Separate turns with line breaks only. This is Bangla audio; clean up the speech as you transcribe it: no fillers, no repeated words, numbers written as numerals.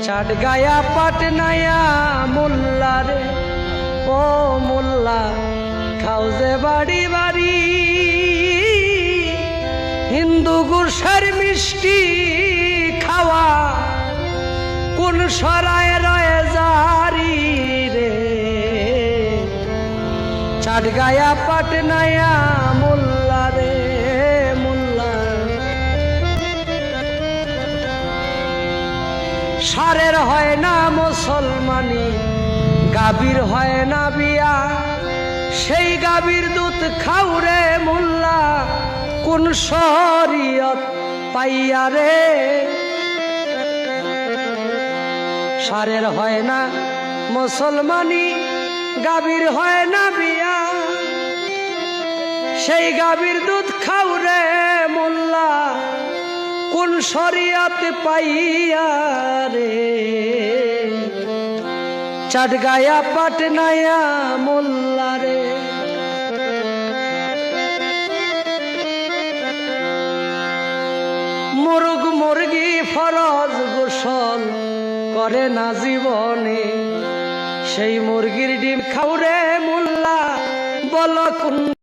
চাটগায়া পাটনায়া মোল্লা রে ও মোল্লা খাও যে বাড়ি বাড়ি হিন্দু গুরসার মিষ্টি খাওয়া কোন সরায় রয়ে জারি রে চাটগায়া পাটনায়া মোল্লা রে মোল্লা সারের হয় না মুসলমানি গাভীর হয় না বিয়া সেই গাভীর দুধ খাওরে মোল্লা কোন শরীয়ত পাইয়া রে সারের হয় না মুসলমানি গাভীর হয় না বিয়া সেই গাভীর দুধ খাওরে মোল্লা কোন শরীয়ত পাইয়া রে চাটগায়া পাটনায়া মোল্লা রে মুরগ মুরগি ফরজ গোসল করে না জীবনে সেই মুরগির ডিম খাওরে মোল্লা বল কোন